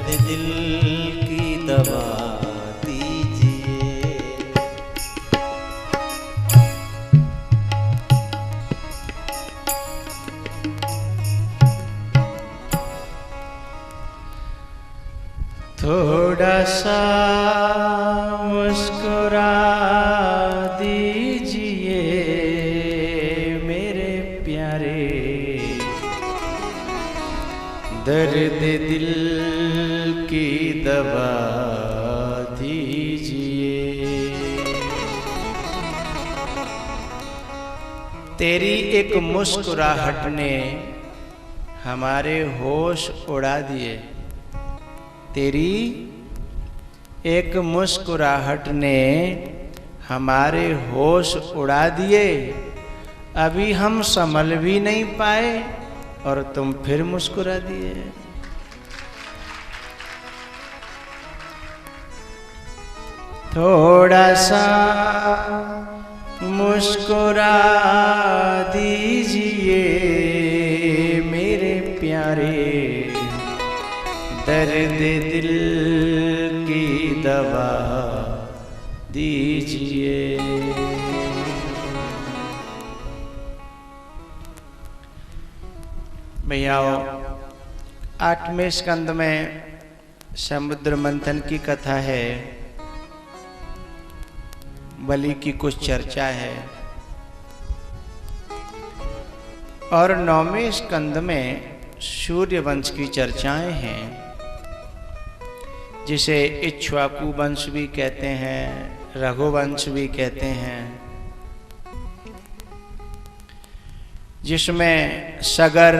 दिल की दवा दीजिए। थोड़ा सा मुस्कुरा दीजिए मेरे प्यारे, दर्द दिल की दवा दीजिए। तेरी एक मुस्कुराहट ने हमारे होश उड़ा दिए। तेरी एक मुस्कुराहट ने हमारे होश उड़ा दिए। अभी हम संभल भी नहीं पाए और तुम फिर मुस्कुरा दिए। थोड़ा सा मुस्कुरा दीजिए मेरे प्यारे, दर्द दिल की दवा दीजिए। भैयाओ, 8वें स्कंद में समुद्र मंथन की कथा है, बलि की कुछ चर्चा है। और 9वें स्कंद में सूर्य वंश की चर्चाएं हैं, जिसे इक्ष्वाकु वंश भी कहते हैं, रघुवंश भी कहते हैं, जिसमें सगर,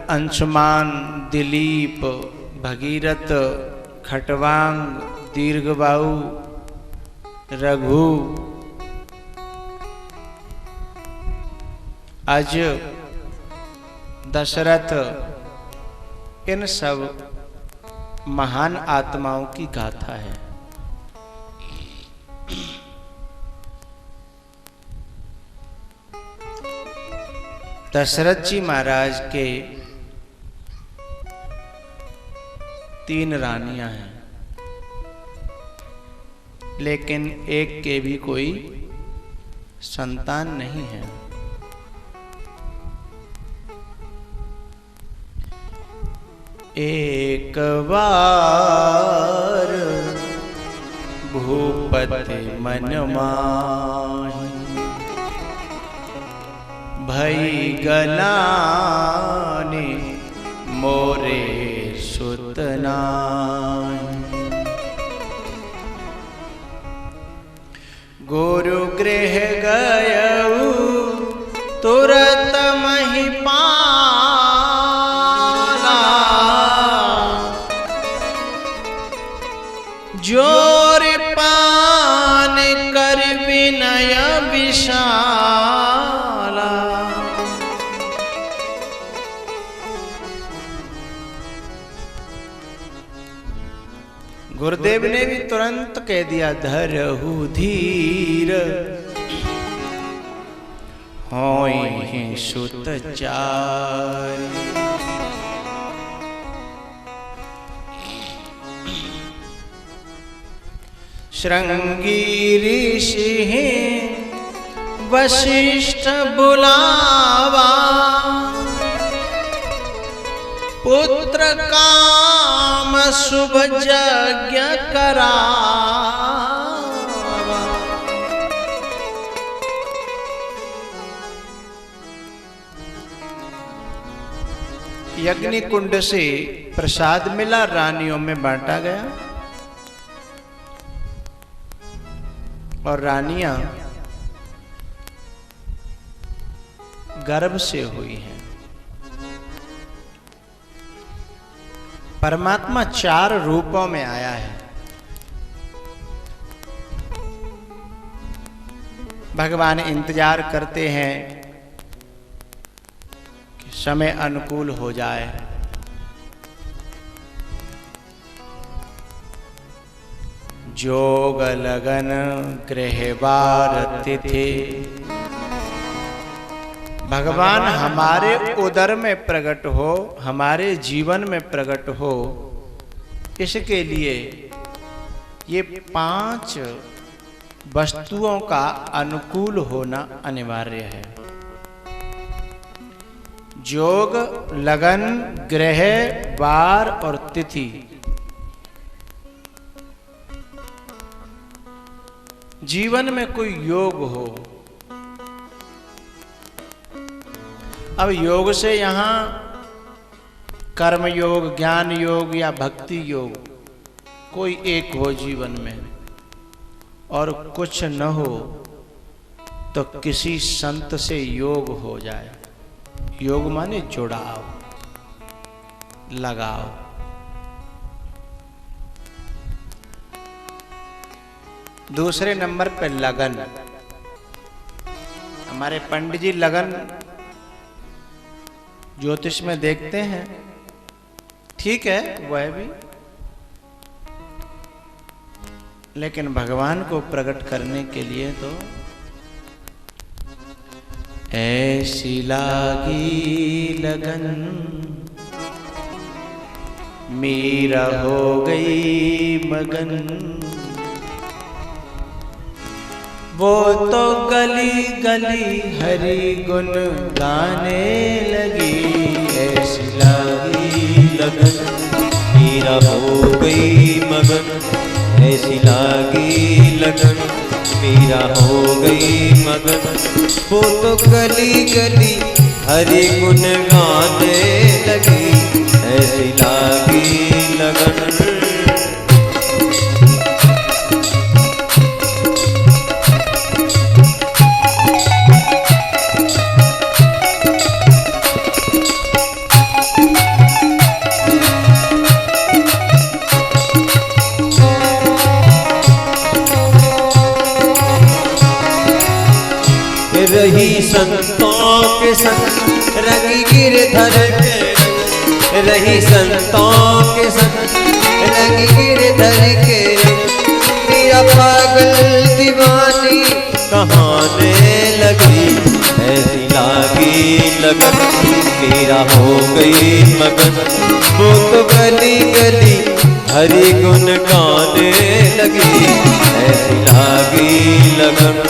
अंशुमान, दिलीप, भगीरथ, खटवांग, दीर्घबाहु, रघु, अज, दशरथ, इन सब महान आत्माओं की गाथा है। दशरथ जी महाराज के 3 रानियां हैं, लेकिन एक के भी कोई संतान नहीं है। एक बार भूपति मन माहि, भई गलानि मोरे सुत नाहि। गुरु गृह गयऊ तुरत महिपाला, जोर पान कर विनय विशाला। गुरुदेव ने भी तुरंत कह दिया, धरहु धीर होई सुत चारि। श्रृंगी ऋषि वशिष्ठ बुलावा, पुत्र काम शुभ यज्ञ करावा। यज्ञ कुंड से प्रसाद मिला, रानियों में बांटा गया और रानियां गर्भ से हुई हैं। परमात्मा 4 रूपों में आया है। भगवान इंतजार करते हैं कि समय अनुकूल हो जाए। जोग लगन गृहवार तिथि, भगवान हमारे उदर में प्रकट हो, हमारे जीवन में प्रकट हो, इसके लिए ये 5 वस्तुओं का अनुकूल होना अनिवार्य है। योग, लगन, ग्रह, वार और तिथि। जीवन में कोई योग हो। अब योग से यहां कर्म योग, ज्ञान योग या भक्ति योग कोई एक हो जीवन में, और कुछ न हो तो किसी संत से योग हो जाए। योग माने जुड़ाव, लगाव। दूसरे नंबर पे लगन। हमारे पंडित जी लगन ज्योतिष में देखते हैं, ठीक है वह भी, लेकिन भगवान को प्रकट करने के लिए तो ऐसी लागी लगन मीरा हो गई मगन, वो तो गली गली हरि गुण गाने लगी। ऐसी लागी लगन मीरा हो गई मगन, ऐसी लागी लगन मीरा हो गई मगन, वो तो गली गली हरि गुण गाने लगी। ऐसी लागी लगन। रही संतों के संग रंगी गिरधर के, रही संतों के संग रंगी गिरधर के, मेरा पागल दीवानी कहाने लगी। ऐसी लागी लगन मेरा हो गई मगन, वो तो गली गली हरि गुण गाने लगी। ऐसी लागी लगन।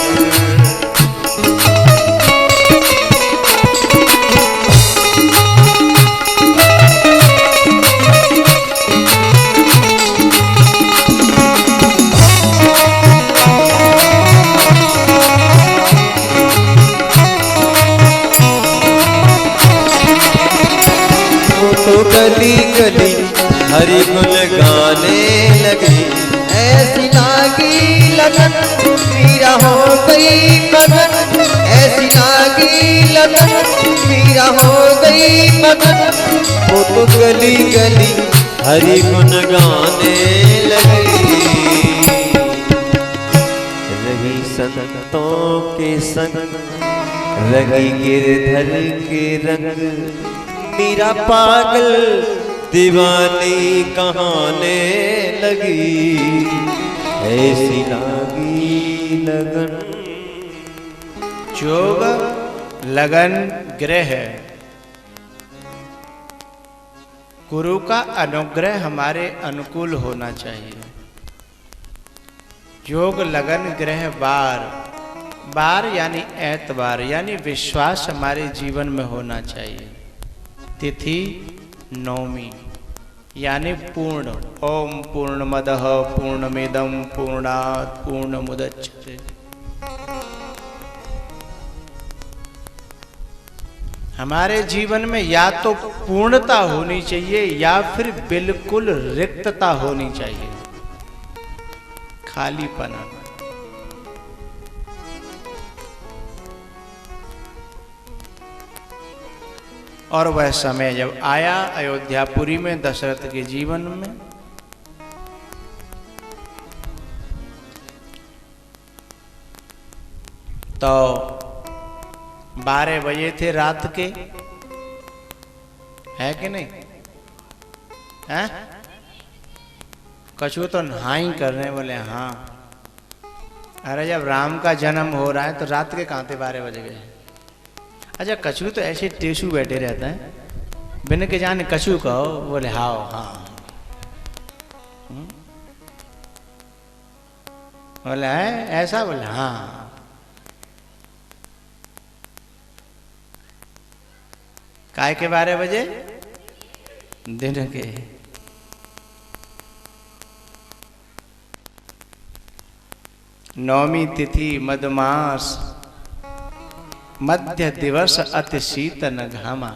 गली गली हरि गुण गाने लगी। ऐसी लागी लगन मीरा हो गई मगन, ऐसी लागी लगन मीरा हो गई मगन, वो तो गली गली हरि गुण गाने लगी। रही संतों के संग रंगी गिरधर के रंग, मेरा पागल दीवानी कहाने लगी। ऐसी लागी लगन। योग, लगन, ग्रह। गुरु का अनुग्रह हमारे अनुकूल होना चाहिए। योग, लगन, ग्रह, वार। वार यानी एतवार, यानी विश्वास हमारे जीवन में होना चाहिए। तिथि नवमी यानी पूर्ण। ओम पूर्णमदः पूर्णमिदं पूर्णात् पूर्णमुदच्यते। हमारे जीवन में या तो पूर्णता होनी चाहिए या फिर बिल्कुल रिक्तता होनी चाहिए, खालीपना। और वह समय जब आया अयोध्यापुरी में दशरथ के जीवन में, तो 12 बजे थे रात के, है कि नहीं? हैं? कछु तो नहाई करने बोले हाँ। अरे जब राम का जन्म हो रहा है तो रात के कहाँ थे 12 बज गए। अच्छा कछु तो ऐसे टेसू बैठे रहता है, बिन के जाने कछु कहो बोले हाँ हाँ। बोला है ऐसा, बोला हाँ। काय के 12 बजे दिन के। नौमी तिथि मदमास मध्य दिवस अति शीतन घामा।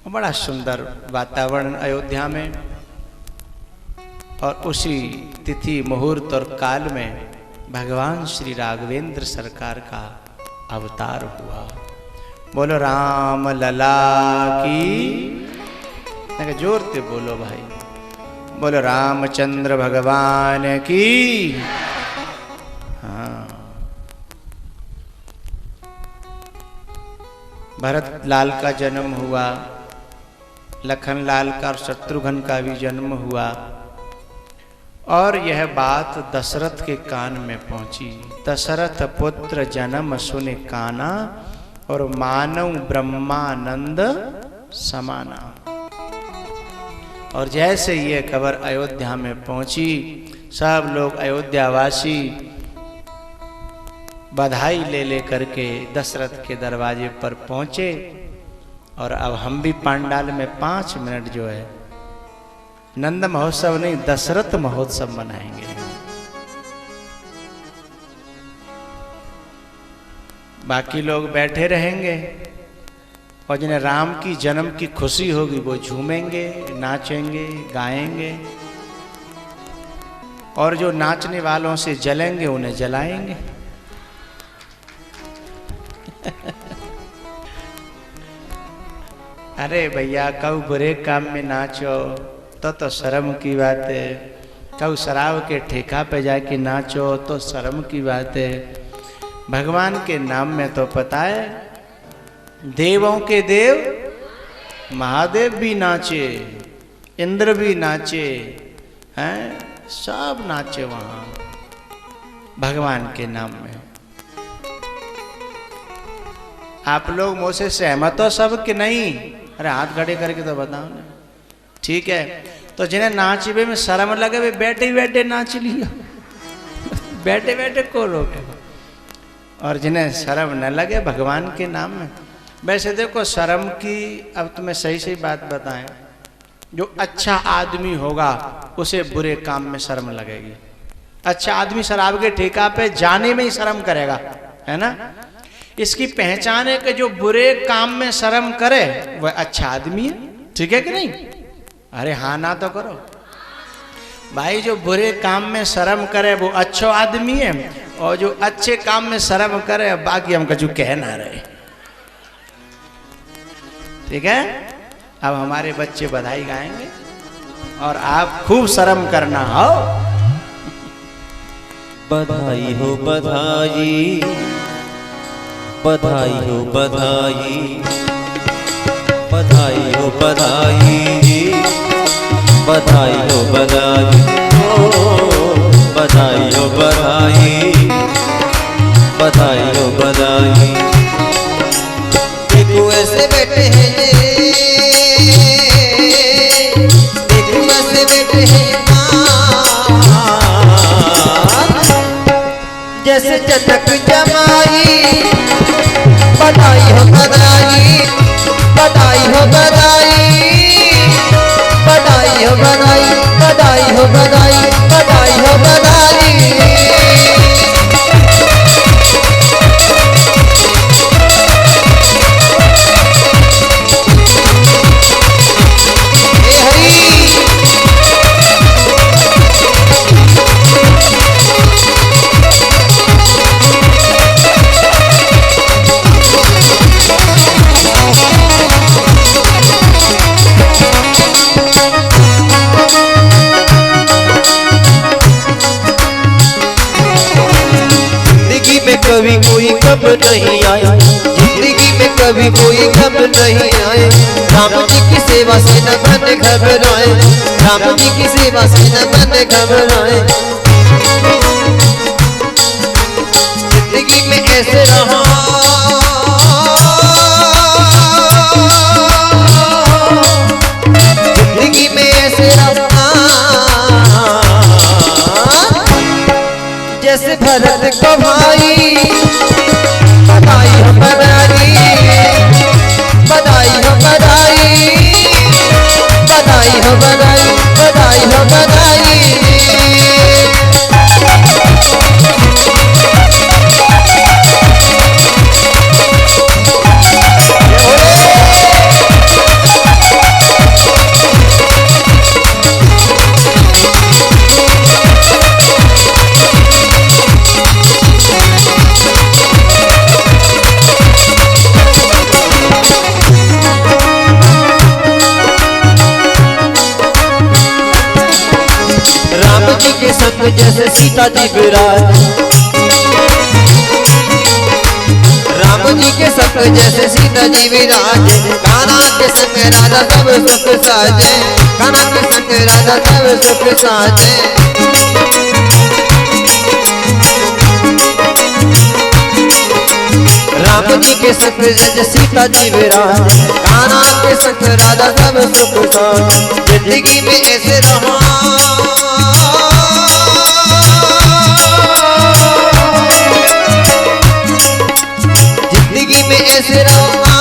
बड़ा सुंदर वातावरण अयोध्या में, और उसी तिथि मुहूर्त और काल में भगवान श्री राघवेंद्र सरकार का अवतार हुआ। बोलो राम लला की, जोर से बोलो भाई, बोलो रामचंद्र भगवान की। हाँ, भरत लाल का जन्म हुआ, लखन लाल का और शत्रुघ्न का भी जन्म हुआ, और यह बात दशरथ के कान में पहुंची। दशरथ पुत्र जन्म सुने काना, और मानव ब्रह्मानंद समाना। और जैसे ये खबर अयोध्या में पहुंची, सब लोग अयोध्यावासी बधाई ले लेकर के दशरथ के दरवाजे पर पहुंचे। और अब हम भी पांडाल में 5 मिनट जो है नंद महोत्सव नहीं, दशरथ महोत्सव मनाएंगे। बाकी लोग बैठे रहेंगे, और जिन्हें राम की जन्म की खुशी होगी वो झूमेंगे, नाचेंगे, गाएंगे, और जो नाचने वालों से जलेंगे उन्हें जलाएंगे। अरे भैया, कब बुरे काम में नाचो तो शर्म की बात है, कब शराब के ठेका पे जाके नाचो तो शर्म की बात है। भगवान के नाम में तो पता है, देवों के देव महादेव भी नाचे, इंद्र भी नाचे हैं, सब नाचे वहां भगवान के नाम में। आप लोग मुझसे सहमत हो सब कि नहीं? अरे हाथ खड़े करके तो बताओ ना। ठीक है, तो जिन्हें नाचबे में शर्म लगे वे बैठे बैठे नाच लियो। बैठे बैठे को रोके। और जिन्हें शर्म न लगे भगवान के नाम में, वैसे देखो शर्म की, अब तुम्हें सही सही बात बताएं, जो अच्छा आदमी होगा उसे बुरे काम में शर्म लगेगी। अच्छा आदमी शराब के ठेका पे जाने में ही शर्म करेगा, है ना। इसकी पहचान है कि जो बुरे काम में शर्म करे वह अच्छा आदमी है। ठीक है कि नहीं? अरे हाँ ना तो करो भाई। जो बुरे काम में शर्म करे वो अच्छा आदमी है, और जो अच्छे काम में शर्म करे बाकी हम कछु कह ना रहे। ठीक है, अब हमारे बच्चे बधाई गाएंगे और आप खूब शर्म करना। हो बधाई हो बधाई, बधाई हो बधाई, बधाई हो बधाई, बधाई हो बधाई, बधाई हो बधाई, बधाई हो बधाई। देखो ऐसे बैठे हैं ये, देखो ऐसे बैठे हैं जैसे चटक जमाई। बधाई हो बधाई, बधाई हो बधाई, बधाई हो बधाई, बधाई हो बधाई, बधाई हो बधाई। कभी कोई कब नहीं आए, जिंदगी में कभी कोई कब नहीं आए। राम जी की सेवा से न मन घबराए, राम जी की सेवा से न मन घबराए। जिंदगी में ऐसे रहा संग जैसे सीता जी विराज, राम जी के संग जैसे सीता जी विराज, कान्हा के संग राधा सब सुख साजे, कान्हा के संग राधा सब सुख साजे। राम जी के संग जैसे सीता जी विराज, कान्हा के संग राधा सब सुख साजे। जिंदगी में ऐसे रहा ऐसे रहा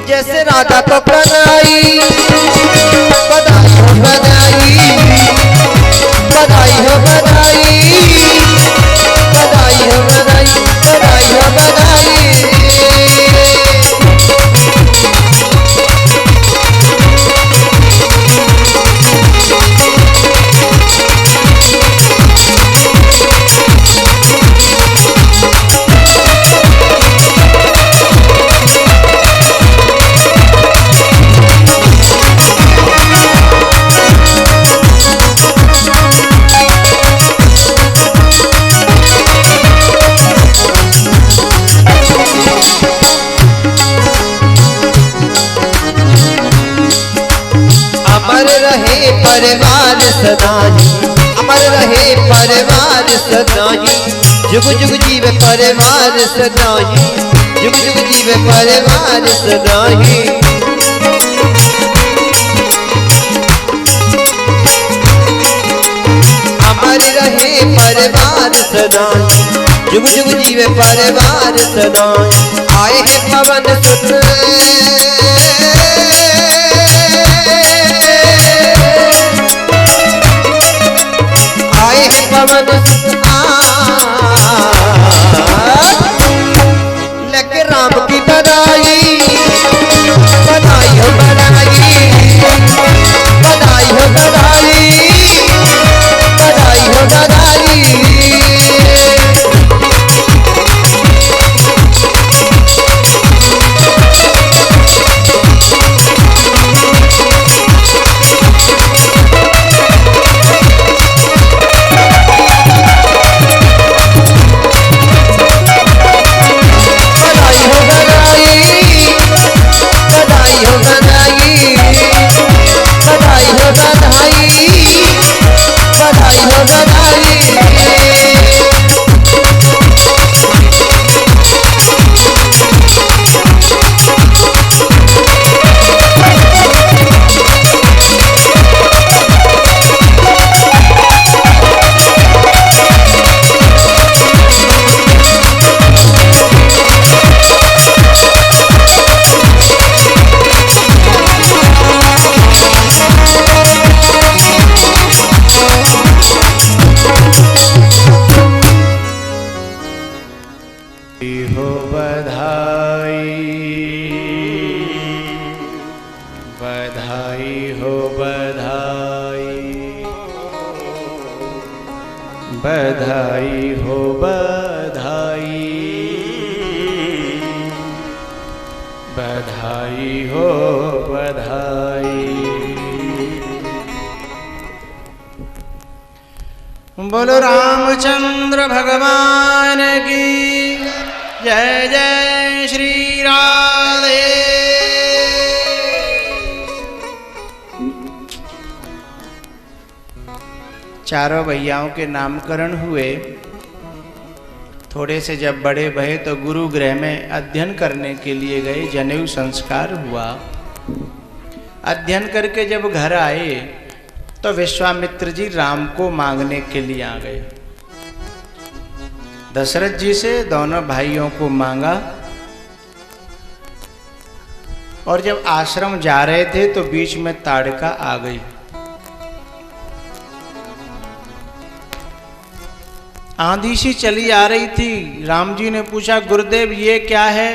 जैसे राधा को बनाई, बधाई हो बधाई, बधाई हो बधाई, बधाई हो बधाई, बधाई हो बधाई। परिवार सदाई, अमर रहे परिवार सदाई, जुग जुग जीव परिवार सदाई, जुग जुग जीव परिवार सदाई। अमर रहे परिवार सदाई, जुग जुग जीव परिवार सदाई। आए हैं पवन सुत पवन लेके राम की बधाई, बधाई हो बधाई, बधाई हो बधाई, बधाई हो बधाई। हो बधाई, बधाई हो बधाई, बधाई हो बधाई, बधाई हो बधाई। बोलो रामचंद्र भगवान की जय जय श्री राधे। चारों भैयाओं के नामकरण हुए। थोड़े से जब बड़े भये तो गुरु गृह में अध्ययन करने के लिए गए। जनेऊ संस्कार हुआ। अध्ययन करके जब घर आए तो विश्वामित्र जी राम को मांगने के लिए आ गए। दशरथ जी से दोनों भाइयों को मांगा और जब आश्रम जा रहे थे तो बीच में ताड़का आ गई। आंधी सी चली आ रही थी। राम जी ने पूछा, गुरुदेव ये क्या है?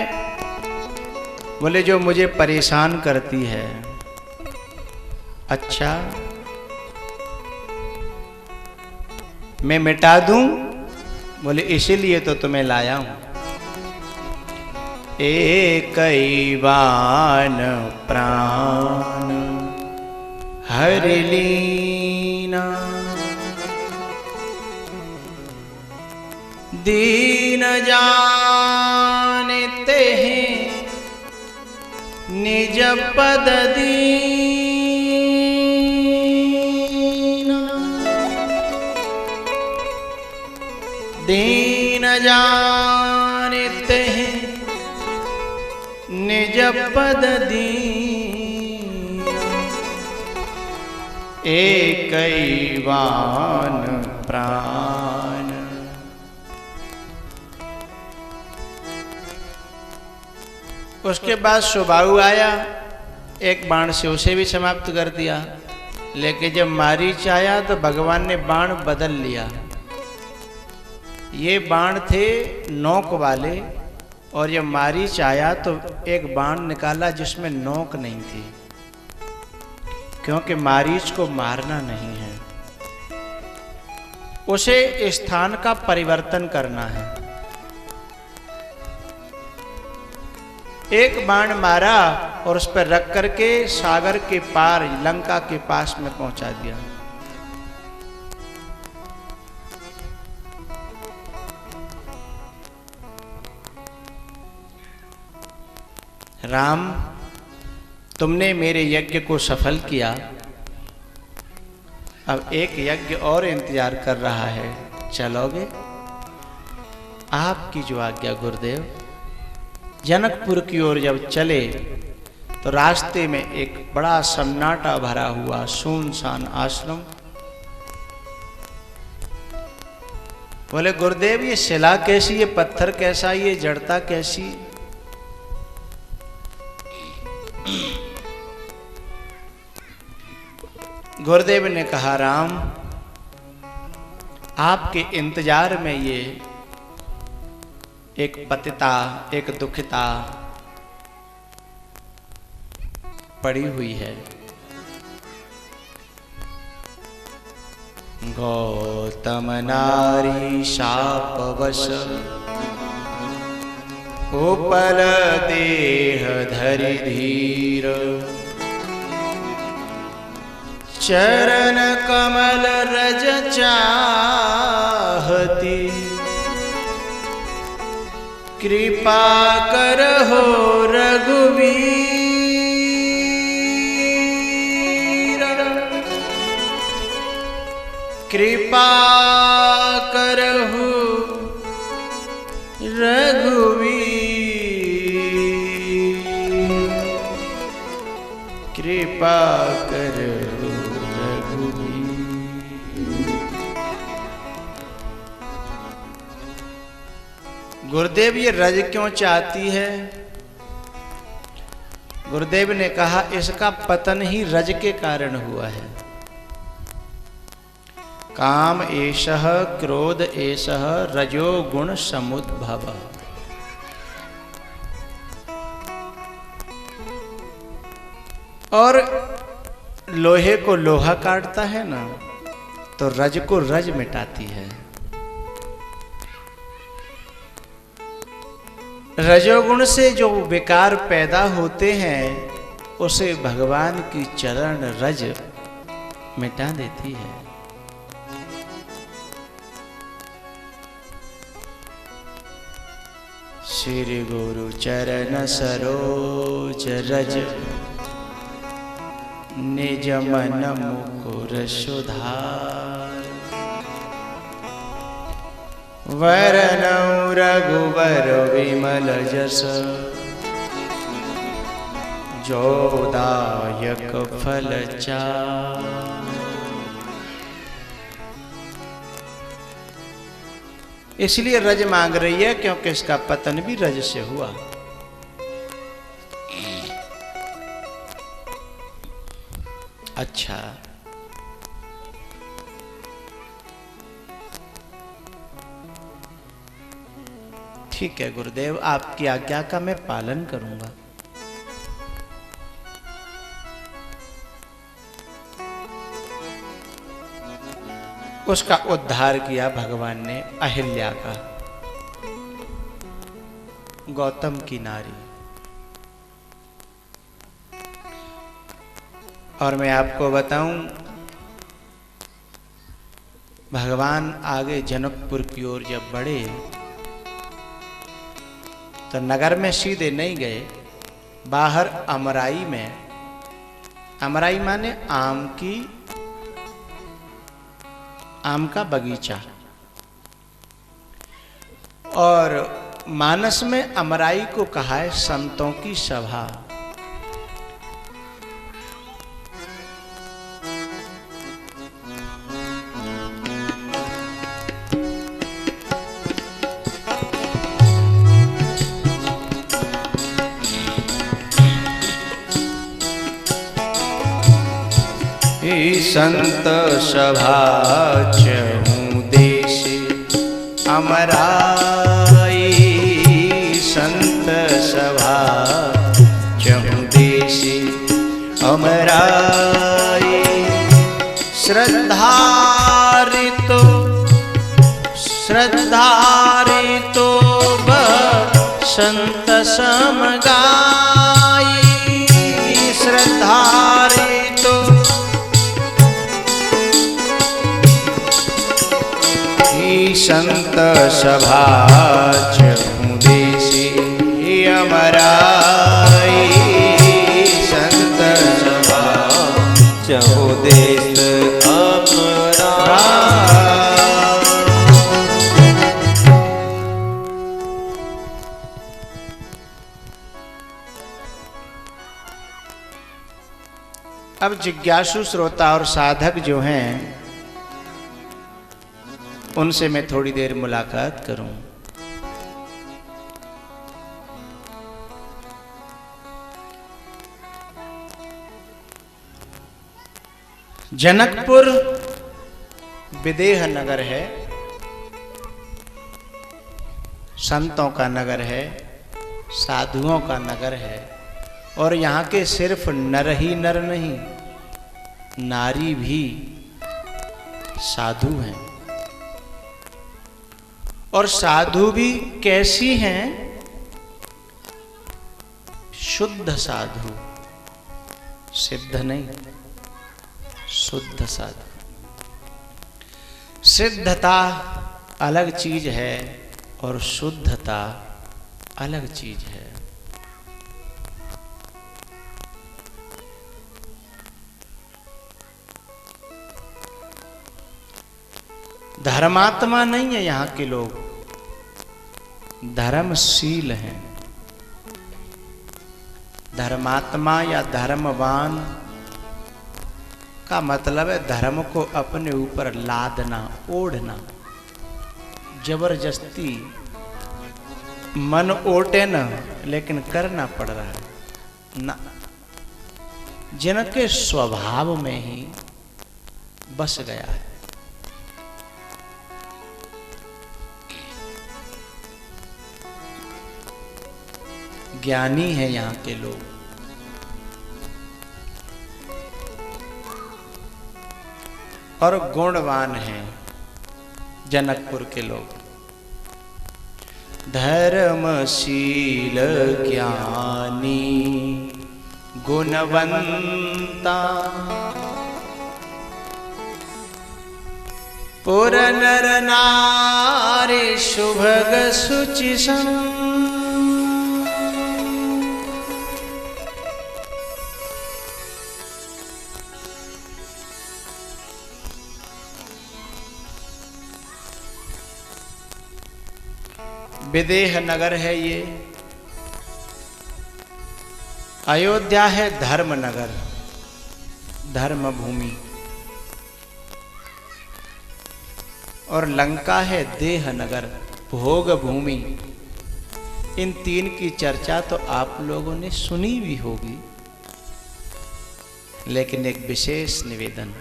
बोले, जो मुझे परेशान करती है। अच्छा, मैं मिटा दूं? बोले, इसीलिए तो तुम्हें लाया हूं। एक बाण प्राण हरि लीना दीन जानते हैं निज पद दीना। दीन जानते हैं निज पद दीना। एकैवान प्राण। उसके बाद सुबाहु आया, एक बाण से उसे भी समाप्त कर दिया। लेकिन जब मारीच आया तो भगवान ने बाण बदल लिया। ये बाण थे नोक वाले, और जब मारीच आया तो एक बाण निकाला जिसमें नोक नहीं थी, क्योंकि मारीच को मारना नहीं है, उसे स्थान का परिवर्तन करना है। एक बाण मारा और उस पर रख करके सागर के पार लंका के पास में पहुंचा दिया। राम, तुमने मेरे यज्ञ को सफल किया, अब एक यज्ञ और इंतजार कर रहा है, चलोगे? आपकी जो आज्ञा गुरुदेव। जनकपुर की ओर जब चले तो रास्ते में एक बड़ा सन्नाटा भरा हुआ सुनसान आश्रम। बोले गुरुदेव, ये शिला कैसी, ये पत्थर कैसा, ये जड़ता कैसी? गुरुदेव ने कहा, राम, आपके इंतजार में ये एक पतिता, एक दुखिता पड़ी हुई है। गौतम नारी शापवश उपल देह धरि धीर। चरण कमल रज चाहती। कृपा करहो रघुवीर। कृपा करहो रघुवीर। कृपा करहो रघुवीर। गुरुदेव, ये रज क्यों चाहती है? गुरुदेव ने कहा, इसका पतन ही रज के कारण हुआ है। काम एषः क्रोध एषः रजो गुण समुद्भव। और लोहे को लोहा काटता है ना, तो रज को रज मिटाती है। रजोगुण से जो विकार पैदा होते हैं उसे भगवान की चरण रज मिटा देती है। श्री गुरु चरण सरोज रज निज मन मुकुर सुधार। वरनौ रघुवर विमल जस जो दायक फल चार। इसलिए रज मांग रही है क्योंकि इसका पतन भी रज से हुआ। अच्छा, ठीक है गुरुदेव, आपकी आज्ञा का मैं पालन करूंगा। उसका उद्धार किया भगवान ने, अहिल्या का, गौतम की नारी। और मैं आपको बताऊं, भगवान आगे जनकपुर की ओर जब बढ़े तो नगर में सीधे नहीं गए, बाहर अमराई में, अमराई माने आम का बगीचा, और मानस में अमराई को कहा है संतों की सभा। संत सभा चहु देश अमराई, संत सभा चहु देश अमराई। श्रद्धारितो संत समगाई, श्रद्धारितो संत सभा चहु देश अमराई, संत सभा चहु देश अमराई। अब जिज्ञासु श्रोता और साधक जो हैं उनसे मैं थोड़ी देर मुलाकात करूं। जनकपुर विदेह नगर है, संतों का नगर है, साधुओं का नगर है, और यहाँ के सिर्फ नर ही नर नहीं, नारी भी साधु हैं। और साधु भी कैसी हैं? शुद्ध साधु, सिद्ध नहीं, शुद्ध साधु। सिद्धता अलग चीज है और शुद्धता अलग चीज है। धर्मात्मा नहीं है यहाँ के लोग, धर्मशील हैं। धर्मात्मा या धर्मवान का मतलब है धर्म को अपने ऊपर लादना, ओढ़ना, जबरदस्ती मन ओटे न, लेकिन करना पड़ रहा है ना, जिनके स्वभाव में ही बस गया है। ज्ञानी है यहाँ के लोग, और गुणवान हैं जनकपुर के लोग। धर्मशील ज्ञानी गुणवंता, पुर नर नारी शुभग शुचि सं। विदेह नगर है ये, अयोध्या है धर्म नगर, धर्म भूमि, और लंका है देह नगर, भोग भूमि। इन तीन की चर्चा तो आप लोगों ने सुनी भी होगी, लेकिन एक विशेष निवेदन,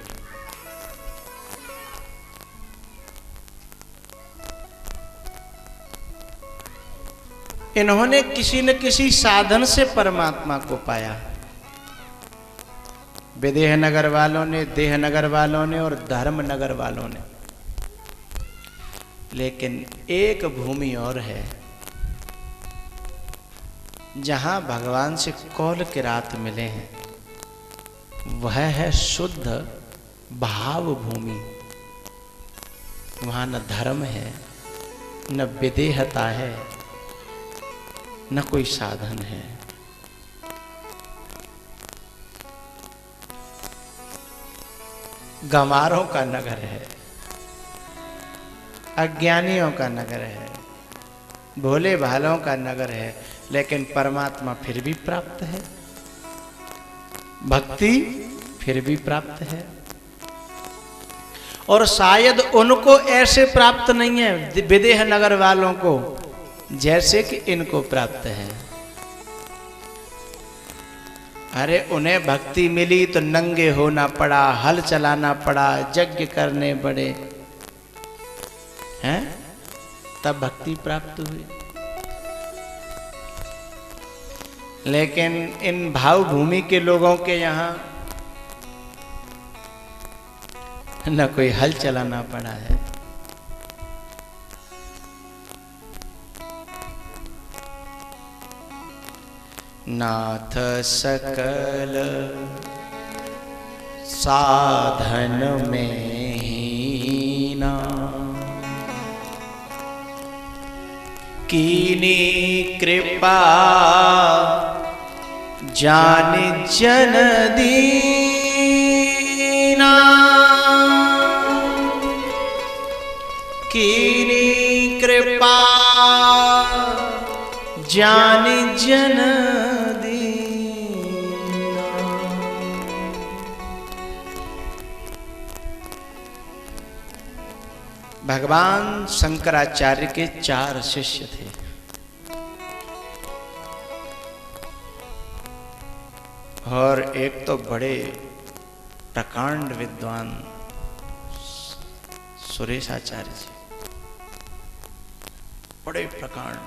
इन्होंने किसी न किसी साधन से परमात्मा को पाया। विदेह नगर वालों ने, देह नगर वालों ने और धर्म नगर वालों ने। लेकिन एक भूमि और है जहां भगवान से कौल के रात मिले हैं, वह है शुद्ध भाव भूमि। वहां न धर्म है, न विदेहता है, न कोई साधन है। गंवारों का नगर है, अज्ञानियों का नगर है, भोले भालों का नगर है, लेकिन परमात्मा फिर भी प्राप्त है, भक्ति फिर भी प्राप्त है। और शायद उनको ऐसे प्राप्त नहीं है विदेह नगर वालों को जैसे कि इनको प्राप्त है। अरे उन्हें भक्ति मिली तो नंगे होना पड़ा, हल चलाना पड़ा, यज्ञ करने पड़े हैं, तब भक्ति प्राप्त हुई। लेकिन इन भाव भूमि के लोगों के यहाँ न कोई हल चलाना पड़ा है। नाथ सकल साधन में हीना, कीनी कृपा जान जन दीना, कीनी कृपा जान जन दीना। भगवान शंकराचार्य के 4 शिष्य थे। और एक तो बड़े प्रकांड विद्वान सुरेशाचार्य जी, बड़े प्रकांड।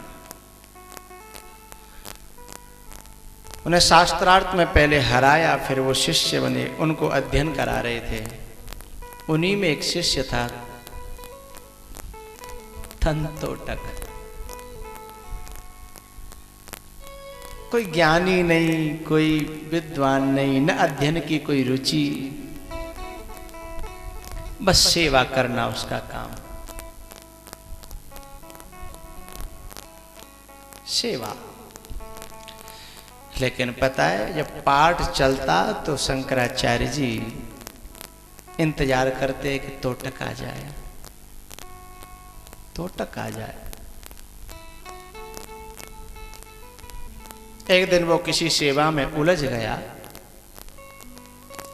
उन्हें शास्त्रार्थ में पहले हराया, फिर वो शिष्य बने, उनको अध्ययन करा रहे थे। उन्हीं में एक शिष्य था थंतोटक। कोई ज्ञानी नहीं, कोई विद्वान नहीं, न अध्ययन की कोई रुचि, बस सेवा करना उसका काम। सेवा। लेकिन पता है जब पाठ चलता तो शंकराचार्य जी इंतजार करते कि तोटक आ जाए, तोटक आ जाए। एक दिन वो किसी सेवा में उलझ गया,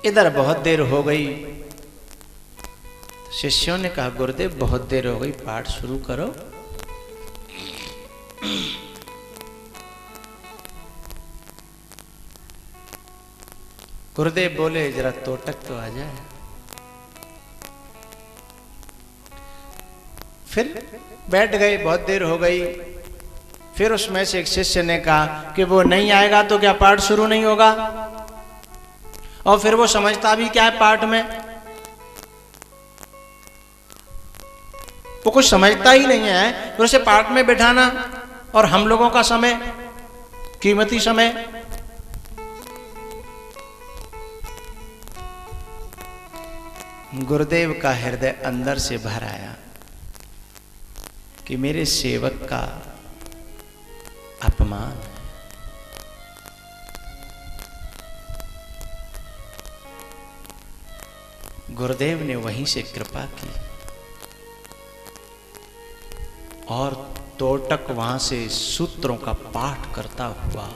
इधर बहुत देर हो गई। शिष्यों ने कहा गुरुदेव बहुत देर हो गई, पाठ शुरू करो। गुरुदेव बोले जरा तोटक तो आ जाए। फिर बैठ गए, बहुत देर हो गई। फिर उसमें से एक शिष्य ने कहा कि वो नहीं आएगा तो क्या पाठ शुरू नहीं होगा? और फिर वो समझता भी क्या है पाठ में, वो कुछ समझता ही नहीं है। फिर उसे पाठ में बैठाना और हम लोगों का समय, कीमती समय। गुरुदेव का हृदय अंदर से भर आया कि मेरे सेवक का अपमान है। गुरुदेव ने वहीं से कृपा की और तोटक वहां से सूत्रों का पाठ करता हुआ,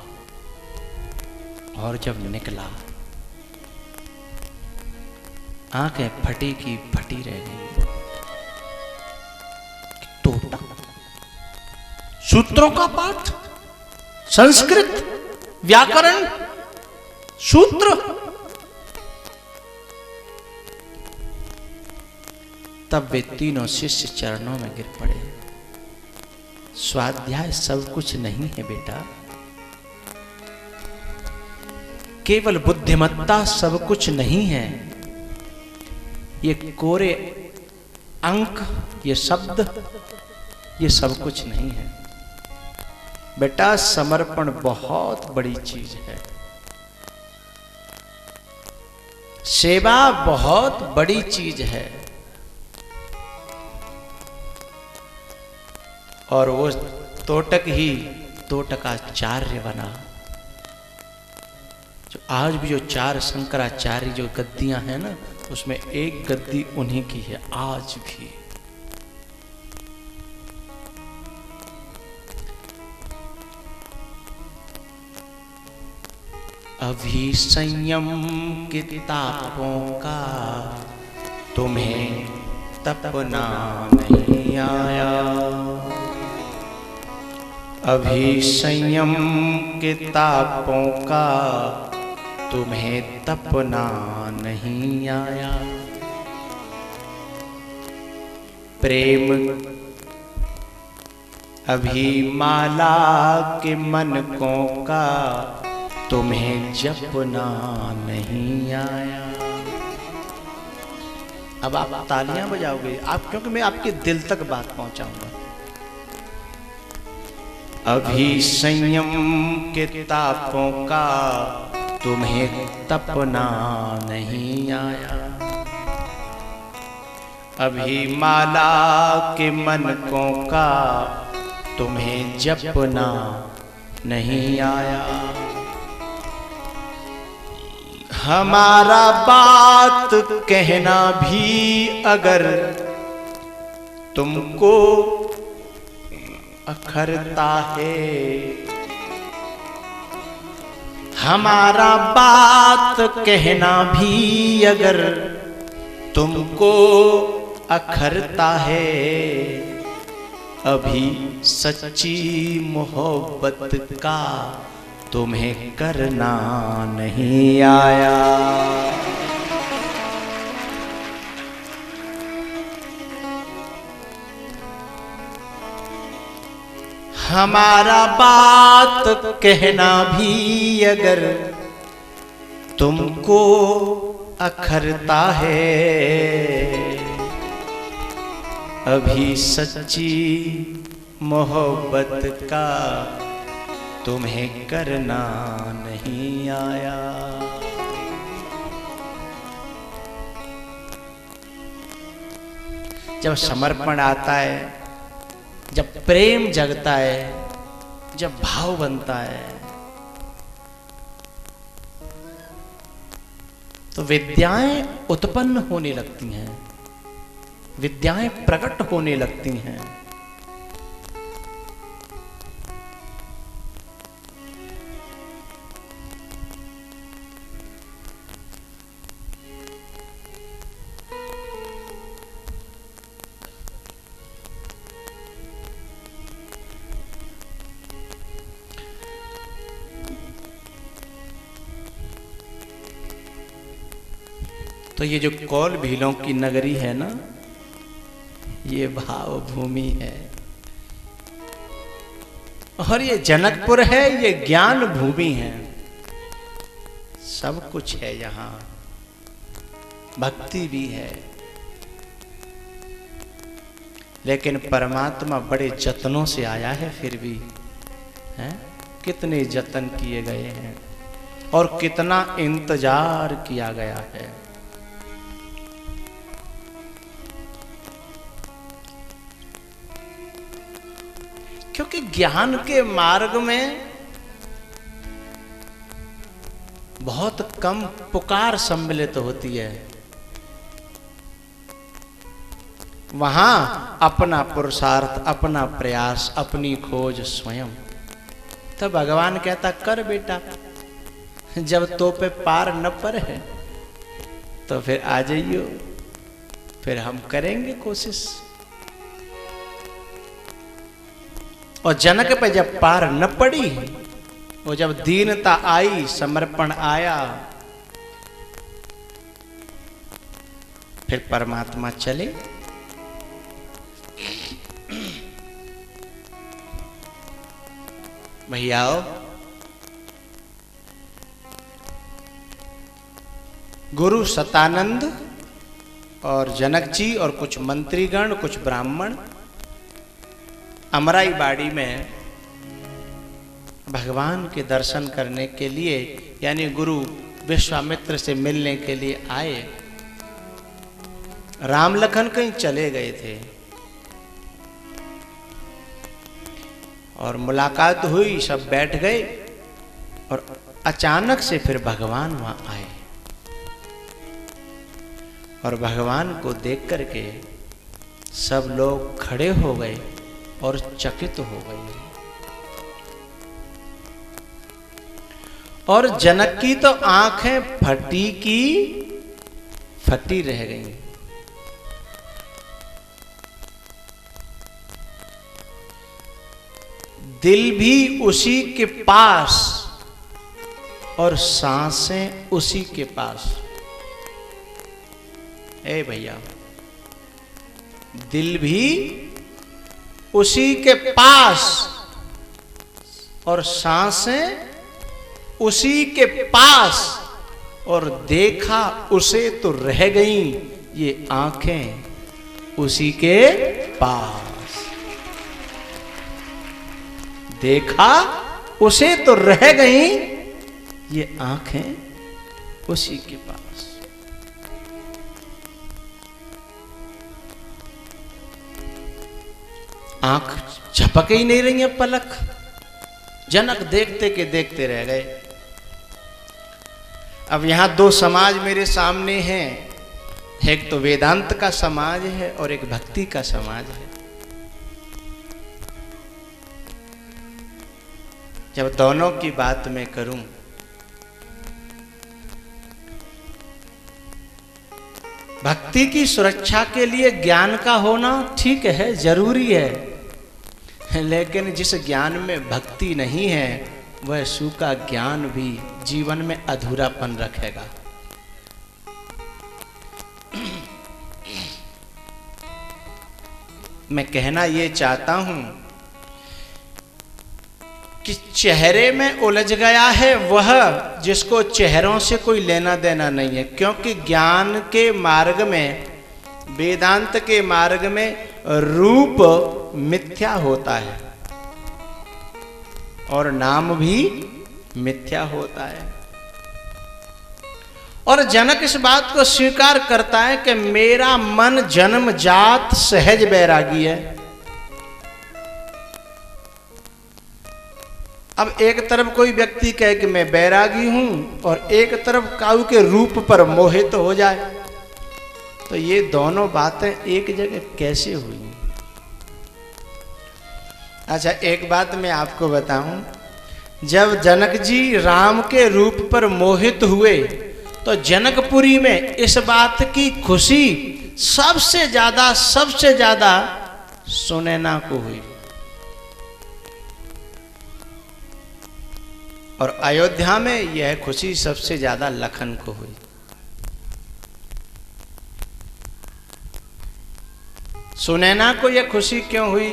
और जब निकला आंखें फटी की फटी रह गई। तोटक सूत्रों का पाठ, संस्कृत व्याकरण सूत्र। तब वे तीनों शिष्य चरणों में गिर पड़े। स्वाध्याय सब कुछ नहीं है बेटा, केवल बुद्धिमत्ता सब कुछ नहीं है। ये कोरे अंक, ये शब्द, ये सब कुछ नहीं है बेटा। समर्पण बहुत बड़ी चीज है। सेवा बहुत बड़ी चीज है और वो तोटक ही तोटकाचार्य बना। जो आज भी जो 4 शंकराचार्य जो गद्दियां हैं ना, उसमें एक गद्दी उन्हीं की है आज भी। अभी संयम के तापों का तुम्हें तपना नहीं आया। अभी संयम के तापों का तुम्हें तपना नहीं आया। प्रेम अभी माला के मनकों का तुम्हें जपना नहीं आया। अब आप तालियां बजाओगे आप, क्योंकि मैं आपके दिल तक बात पहुंचाऊंगा। अभी संयम के तापों का तुम्हें तपना नहीं आया। अभी माला के मनकों का तुम्हें जपना नहीं आया। हमारा बात कहना भी अगर तुमको अखरता है, हमारा बात कहना भी अगर तुमको अखरता है, अभी सच्ची मोहब्बत का तुम्हें करना नहीं आया। हमारा बात कहना भी अगर तुमको अखरता है, अभी सच्ची मोहब्बत का तुम्हें करना नहीं आया। जब समर्पण आता है, जब प्रेम जगता है, जब भाव बनता है, तो विद्याएं उत्पन्न होने लगती हैं, विद्याएं प्रकट होने लगती हैं। तो ये जो कौल भीलों की नगरी है ना, ये भाव भूमि है, और ये जनकपुर है, ये ज्ञान भूमि है। सब कुछ है यहाँ, भक्ति भी है। लेकिन परमात्मा बड़े जतनों से आया है, फिर भी हैं, कितने जतन किए गए हैं और कितना इंतजार किया गया है। क्योंकि ज्ञान के मार्ग में बहुत कम पुकार सम्मिलित होती है। वहां अपना पुरुषार्थ, अपना प्रयास, अपनी खोज स्वयं। तो भगवान कहता कर बेटा, जब तो पे पार न पर है तो फिर आ जाइयो, फिर हम करेंगे कोशिश। और जनक पे जब पार न पड़ी, वो जब दीनता आई, समर्पण आया, फिर परमात्मा चले। भैया गुरु सतानंद और जनक जी और कुछ मंत्रीगण, कुछ ब्राह्मण अमराई बाड़ी में भगवान के दर्शन करने के लिए, यानी गुरु विश्वामित्र से मिलने के लिए आए। राम लखन कहीं चले गए थे और मुलाकात हुई, सब बैठ गए और अचानक से फिर भगवान वहां आए और भगवान को देख करके सब लोग खड़े हो गए और चकित हो गए। और जनक की तो आंखें फटी की फटी रह गई। दिल भी उसी के पास और सांसें उसी के पास। ए भैया, दिल भी उसी के पास और सांसें उसी के पास, और देखा उसे तो रह गई ये आंखें उसी के पास। देखा उसे तो रह गई ये आंखें उसी के पास। आंख झपक ही नहीं रही है पलक। जनक देखते के देखते रह गए। अब यहां दो समाज मेरे सामने हैं, एक तो वेदांत का समाज है और एक भक्ति का समाज है। जब दोनों की बात मैं करूं, भक्ति की सुरक्षा के लिए ज्ञान का होना ठीक है, जरूरी है, लेकिन जिस ज्ञान में भक्ति नहीं है वह सूखा ज्ञान भी जीवन में अधूरापन रखेगा। मैं कहना ये चाहता हूं कि चेहरे में उलझ गया है वह जिसको चेहरों से कोई लेना देना नहीं है, क्योंकि ज्ञान के मार्ग में, वेदांत के मार्ग में रूप मिथ्या होता है और नाम भी मिथ्या होता है। और जनक इस बात को स्वीकार करता है कि मेरा मन जन्मजात सहज बैरागी है। अब एक तरफ कोई व्यक्ति कहे कि मैं बैरागी हूं और एक तरफ काऊ के रूप पर मोहित हो जाए, तो ये दोनों बातें एक जगह कैसे हुई? अच्छा, एक बात मैं आपको बताऊं, जब जनक जी राम के रूप पर मोहित हुए तो जनकपुरी में इस बात की खुशी सबसे ज्यादा सुनैना को हुई और अयोध्या में यह खुशी सबसे ज्यादा लखन को हुई। सुनैना को यह खुशी क्यों हुई?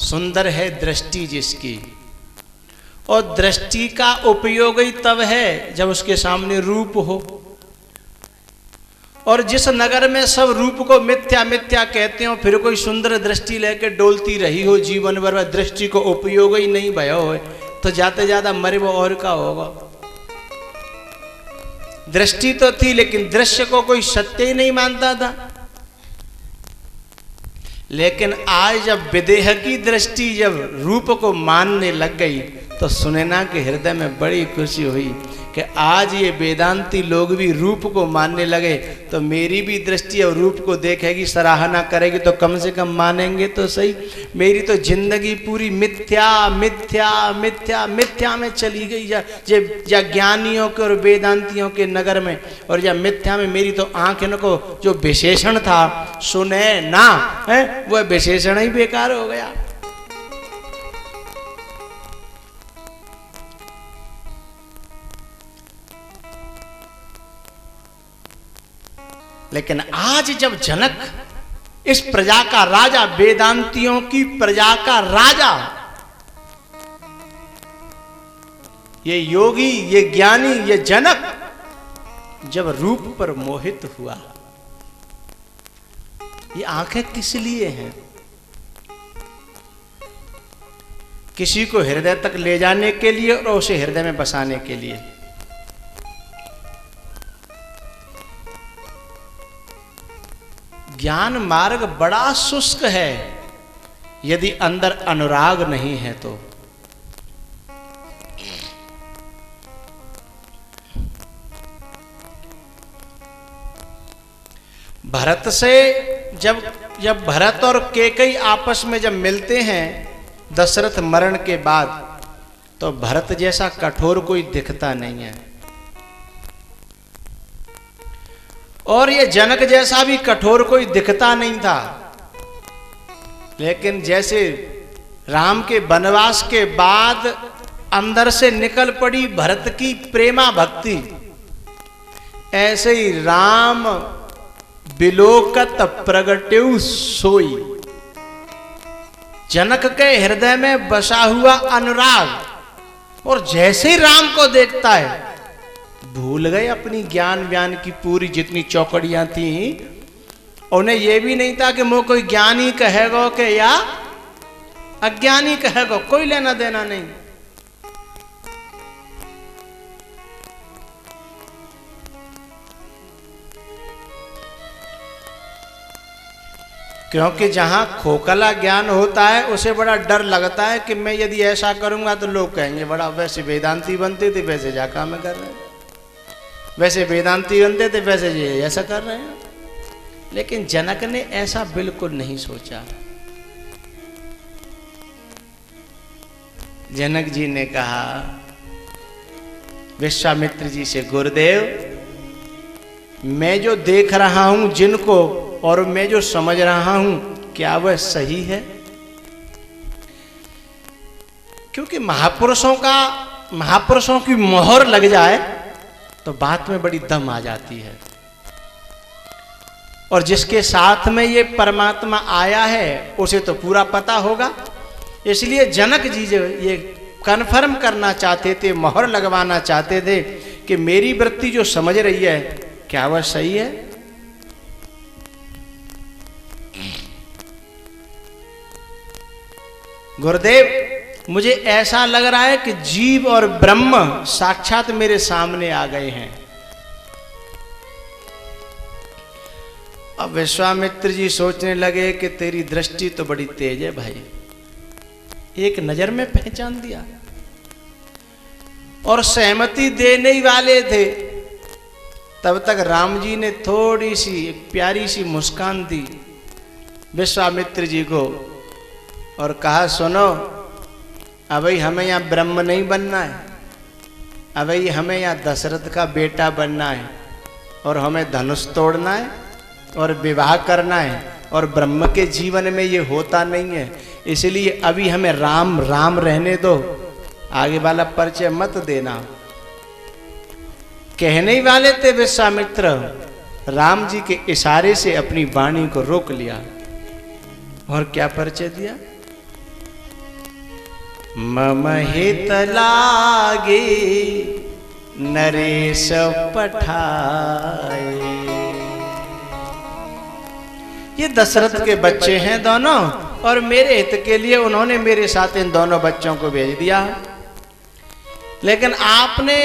सुंदर है दृष्टि जिसकी, और दृष्टि का उपयोग ही तब है जब उसके सामने रूप हो। और जिस नगर में सब रूप को मिथ्या मिथ्या कहते हो, फिर कोई सुंदर दृष्टि लेकर डोलती रही हो जीवन भर, दृष्टि को उपयोग ही नहीं भयो हो, तो जाते ज्यादा मरे वो और का होगा। दृष्टि तो थी लेकिन दृश्य को कोई सत्य ही नहीं मानता था। लेकिन आज जब विदेह की दृष्टि जब रूप को मानने लग गई तो सुनैना के हृदय में बड़ी खुशी हुई कि आज ये वेदांती लोग भी रूप को मानने लगे, तो मेरी भी दृष्टि और रूप को देखेगी, सराहना करेगी, तो कम से कम मानेंगे तो सही। मेरी तो जिंदगी पूरी मिथ्या मिथ्या मिथ्या मिथ्या में चली गई, या ज्ञानियों के और वेदांतियों के नगर में, और या मिथ्या में मेरी तो आंखें को जो विशेषण था सुनैना है, वह विशेषण ही बेकार हो गया। लेकिन आज जब जनक इस प्रजा का राजा, वेदांतियों की प्रजा का राजा, ये योगी, ये ज्ञानी, ये जनक जब रूप पर मोहित हुआ, ये आंखें किस लिए हैं? किसी को हृदय तक ले जाने के लिए और उसे हृदय में बसाने के लिए। ज्ञान मार्ग बड़ा शुष्क है यदि अंदर अनुराग नहीं है तो। भरत से जब भरत और कैकेयी आपस में जब मिलते हैं दशरथ मरण के बाद, तो भरत जैसा कठोर कोई दिखता नहीं है, और ये जनक जैसा भी कठोर कोई दिखता नहीं था। लेकिन जैसे राम के वनवास के बाद अंदर से निकल पड़ी भरत की प्रेमा भक्ति, ऐसे ही राम बिलोकत प्रगट्यु सोई। जनक के हृदय में बसा हुआ अनुराग, और जैसे ही राम को देखता है भूल गए अपनी ज्ञान व्यान की पूरी जितनी चौकड़ियां थी। उन्हें यह भी नहीं था कि मुझे कोई ज्ञानी कहेगा कि या अज्ञानी कहेगा, कोई लेना देना नहीं। क्योंकि जहां खोखला ज्ञान होता है उसे बड़ा डर लगता है कि मैं यदि ऐसा करूंगा तो लोग कहेंगे बड़ा, वैसे वेदांती बनते थे वैसे जा काम कर रहे हैं, वैसे वेदांती बनते थे वैसे ये ऐसा कर रहे हैं। लेकिन जनक ने ऐसा बिल्कुल नहीं सोचा। जनक जी ने कहा विश्वामित्र जी से, गुरुदेव मैं जो देख रहा हूं जिनको और मैं जो समझ रहा हूं क्या वह सही है? क्योंकि महापुरुषों की मोहर लग जाए तो बात में बड़ी दम आ जाती है, और जिसके साथ में ये परमात्मा आया है उसे तो पूरा पता होगा। इसलिए जनक जी जो ये कन्फर्म करना चाहते थे, मोहर लगवाना चाहते थे कि मेरी वृत्ति जो समझ रही है क्या वह सही है? गुरुदेव मुझे ऐसा लग रहा है कि जीव और ब्रह्म साक्षात मेरे सामने आ गए हैं। अब विश्वामित्र जी सोचने लगे कि तेरी दृष्टि तो बड़ी तेज है भाई, एक नजर में पहचान दिया। और सहमति देने ही वाले थे, तब तक राम जी ने थोड़ी सी एक प्यारी सी मुस्कान दी विश्वामित्र जी को और कहा, सुनो अभी हमें यहाँ ब्रह्म नहीं बनना है, अभी हमें यहाँ दशरथ का बेटा बनना है, और हमें धनुष तोड़ना है और विवाह करना है, और ब्रह्म के जीवन में ये होता नहीं है। इसलिए अभी हमें राम राम रहने दो, आगे वाला परिचय मत देना। कहने ही वाले थे विश्वामित्र, राम जी के इशारे से अपनी वाणी को रोक लिया और क्या परिचय दिया? मम हित लागे नरेश पठाए। ये दशरथ के बच्चे हैं दोनों, और मेरे हित के लिए उन्होंने मेरे साथ इन दोनों बच्चों को भेज दिया। लेकिन आपने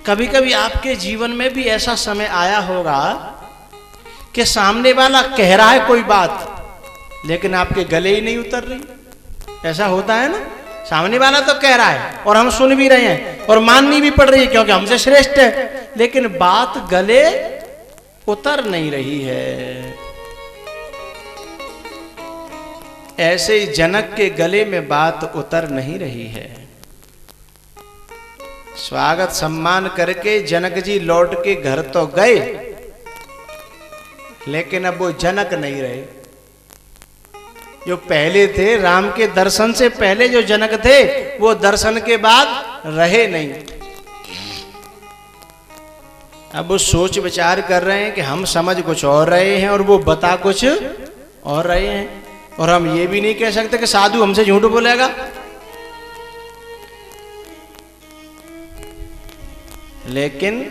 कभी कभी आपके जीवन में भी ऐसा समय आया होगा कि सामने वाला कह रहा है कोई बात, लेकिन आपके गले ही नहीं उतर रही। ऐसा होता है ना, सामने वाला तो कह रहा है और हम सुन भी रहे हैं और माननी भी पड़ रही है क्योंकि हमसे श्रेष्ठ है, लेकिन बात गले उतर नहीं रही है। ऐसे ही जनक के गले में बात उतर नहीं रही है। स्वागत सम्मान करके जनक जी लौट के घर तो गए, लेकिन अब वो जनक नहीं रहे जो पहले थे। राम के दर्शन से पहले जो जनक थे वो दर्शन के बाद रहे नहीं। अब वो सोच विचार कर रहे हैं कि हम समझ कुछ और रहे हैं और वो बता कुछ और रहे हैं, और हम ये भी नहीं कह सकते कि साधु हमसे झूठ बोलेगा। लेकिन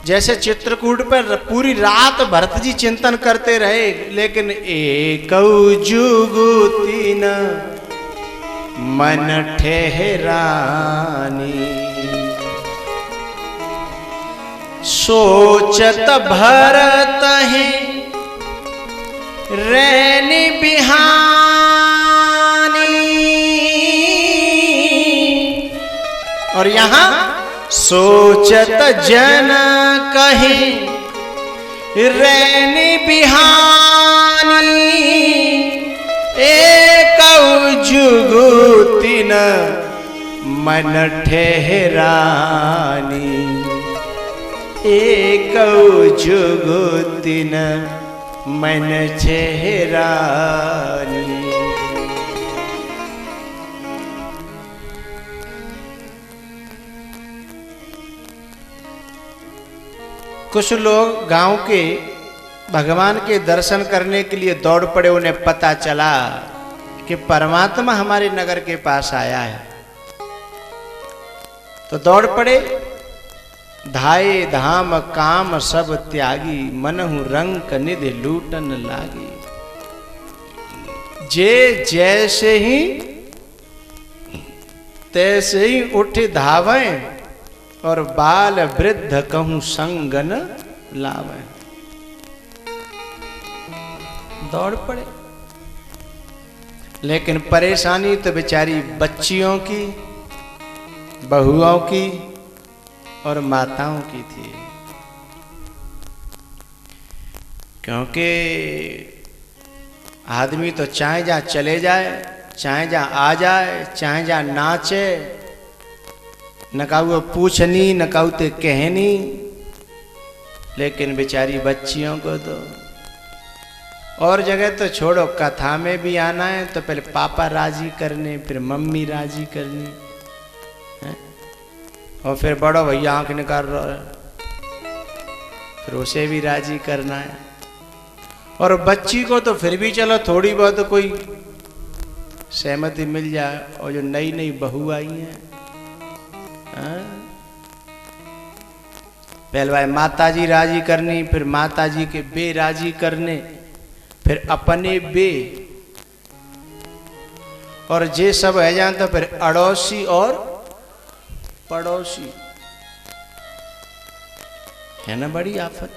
जैसे चित्रकूट पर पूरी रात भरत जी चिंतन करते रहे, लेकिन एक जुगुती न मन ठहरानी। सोचत भरत है रैनी बिहानी। और यहां सोचत जन कहे रैनी बिहानी। एक जुगुती न मन ठहरानी। एक जुगुती न मन ठहरानी। कुछ लोग गांव के भगवान के दर्शन करने के लिए दौड़ पड़े। उन्हें पता चला कि परमात्मा हमारे नगर के पास आया है, तो दौड़ पड़े। धाये धाम काम सब त्यागी, मनहु रंक निधि लूटन लागी। जे जैसे ही तैसे ही उठे धावे, और बाल वृद्ध कहूं संगन लावे। दौड़ पड़े। लेकिन परेशानी तो बेचारी बच्चियों की, बहुओं की और माताओं की थी, क्योंकि आदमी तो चाहे जहां चले जाए, चाहे जहां आ जाए, चाहे जहां नाचे, न कहू पूछनी न कहू ते कहनी। लेकिन बेचारी बच्चियों को तो, और जगह तो छोड़ो, कथा में भी आना है तो पहले पापा राजी करने, फिर मम्मी राजी करनी है, और फिर बड़ो भैया आंख निकाल रहा है, फिर उसे भी राजी करना है। और बच्ची को तो फिर भी चलो थोड़ी बहुत कोई सहमति मिल जाए। और जो नई नई बहू आई हैं, पहले भाई माता जी राजी करनी, फिर माता जी के बे राजी करने, फिर अपने बे, और जे सब है जान तो फिर अड़ोसी और पड़ोसी। है ना बड़ी आफत।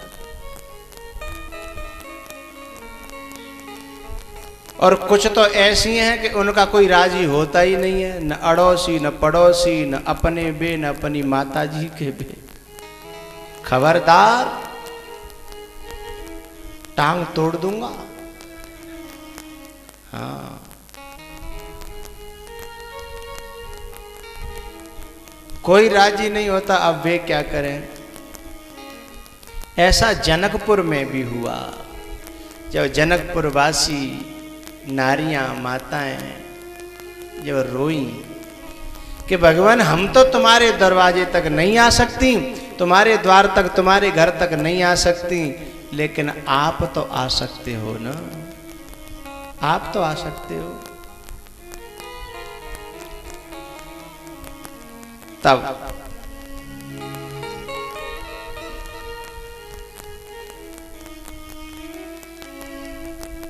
और कुछ तो ऐसी हैं कि उनका कोई राजी होता ही नहीं है, न अड़ोसी न पड़ोसी, न अपने बे न अपनी माता जी के बे। खबरदार, टांग तोड़ दूंगा। हाँ, कोई राजी नहीं होता। अब वे क्या करें। ऐसा जनकपुर में भी हुआ, जब जनकपुर वासी नारियां माताएं जब रोई कि भगवान हम तो तुम्हारे दरवाजे तक नहीं आ सकती, तुम्हारे द्वार तक, तुम्हारे घर तक नहीं आ सकती, लेकिन आप तो आ सकते हो ना, आप तो आ सकते हो। तब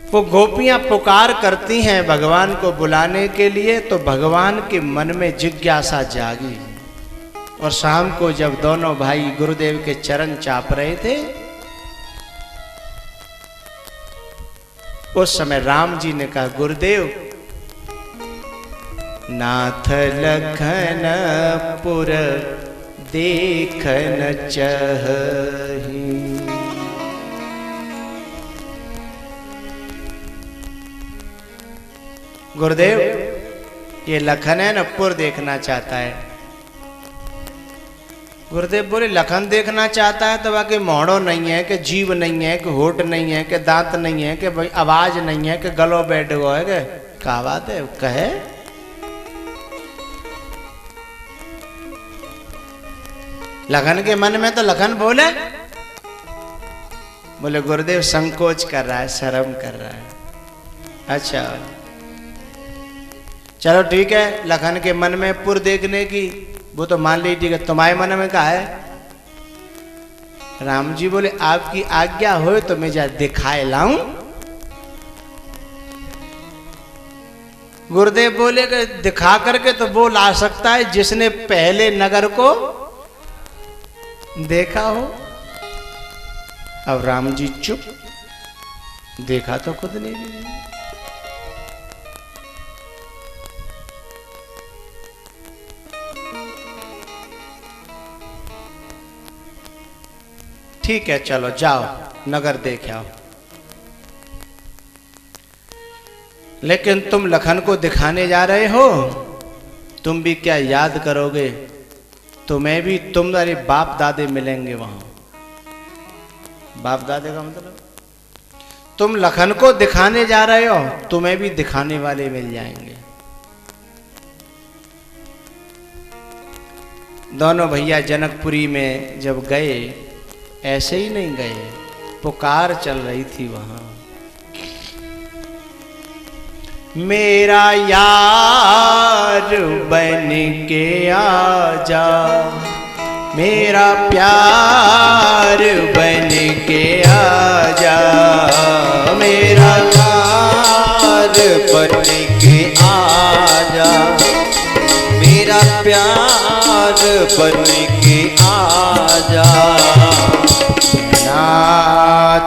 वो गोपियां पुकार करती हैं भगवान को बुलाने के लिए, तो भगवान के मन में जिज्ञासा जागी। और शाम को जब दोनों भाई गुरुदेव के चरण चाप रहे थे, उस समय राम जी ने कहा, गुरुदेव, नाथ लखनपुर देखन चाहि। गुरुदेव, ये लखनपुर देखना चाहता है। गुरुदेव बोले, लखन देखना चाहता है तो बाकी मोड़ो नहीं है, कि जीव नहीं है, कि होठ नहीं है, कि दांत नहीं है, कि भाई आवाज नहीं है, कि गलो बैठ गया है, क्या बात है कहे। लखन के मन में तो लखन बोले, बोले गुरुदेव संकोच कर रहा है, शर्म कर रहा है। अच्छा चलो ठीक है, लखन के मन में पुर देखने की वो तो मान लीजिए कि तुम्हारे मन में क्या है। राम जी बोले आपकी आज्ञा हो तो मैं जा दिखाए लाऊं। गुरुदेव बोले कि दिखा करके तो वो ला सकता है जिसने पहले नगर को देखा हो। अब राम जी चुप, देखा तो खुद ने भी नहीं। ठीक है चलो जाओ नगर देख आओ, लेकिन तुम लखन को दिखाने जा रहे हो, तुम भी क्या याद करोगे? तुम्हें भी तुम्हारे बाप दादे मिलेंगे वहां। बाप दादे का मतलब तुम लखन को दिखाने जा रहे हो, तुम्हें भी दिखाने वाले मिल जाएंगे। दोनों भैया जनकपुरी में जब गए, ऐसे ही नहीं गए, पुकार चल रही थी वहां। मेरा यार बन के आजा, मेरा प्यार बन के आजा, मेरा प्यार बन के आजा, मेरा प्यार बन के आजा। ना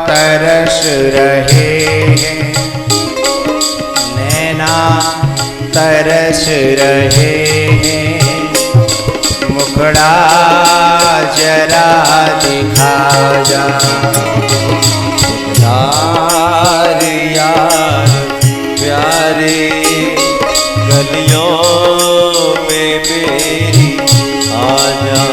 तरस रहे हैं नैना, तरस रहे हैं, मुखड़ा जरा दिखा जा। यार यार प्यारे गलियों में मेरी आजा।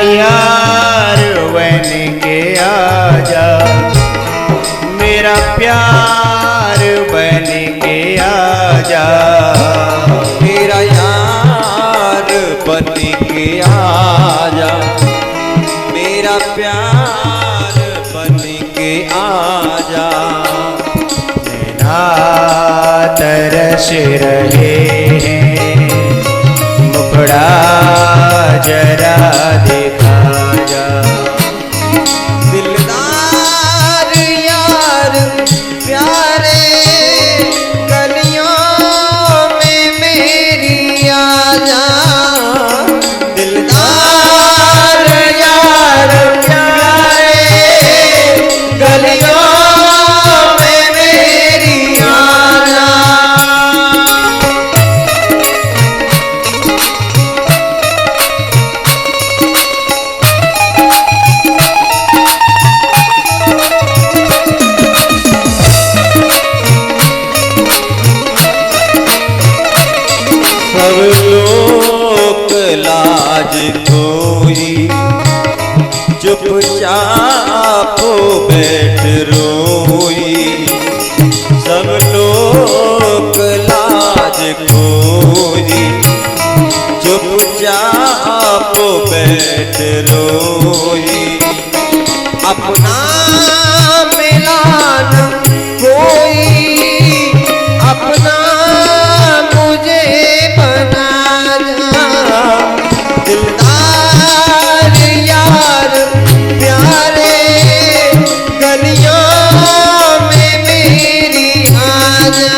यार बन के आजा, मेरा प्यार बन के आजा, मेरा यार बन के आजा, मेरा प्यार बन के आजा। नैना तरस रहे हैं, मुखड़ा जरा दिखा जा। दिलदार यार प्यारे गलियों में मेरी आजा। दिलदार यार प्यारे गलियों में मेरी आजा। सब लोग लाज खोई चुपचाप बैठ रोई। सब लोग लाज खोई चुपचाप बैठ रोई। अपना मिलान कोई अपना मुझे बना जा। दिलदार यार प्यारे गलियों में मेरी आजा।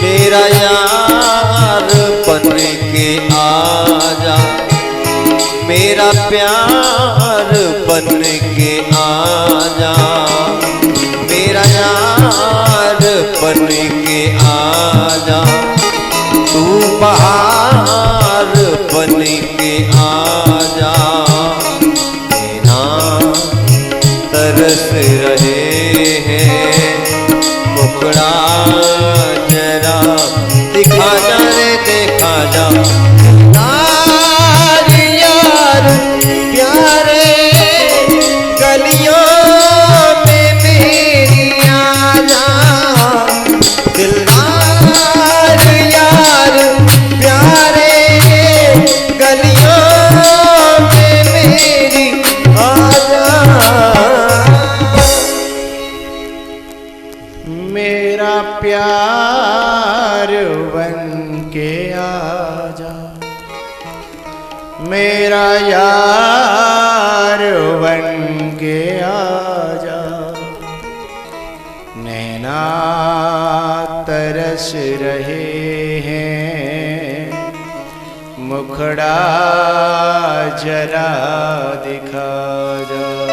मेरा यार बन के आजा, मेरा प्यार बन के आजा, मेरा यार बन के आजा। तू बहार बन के आजा। आजा यार यार प्यारे गलियों में मेरी आजा दिलदार यार प्यारे गलियों में मेरी आजा मेरा प्यार बन के आजा मेरा यार बन के आजा नैना तरस रहे हैं मुखड़ा जरा दिखा जा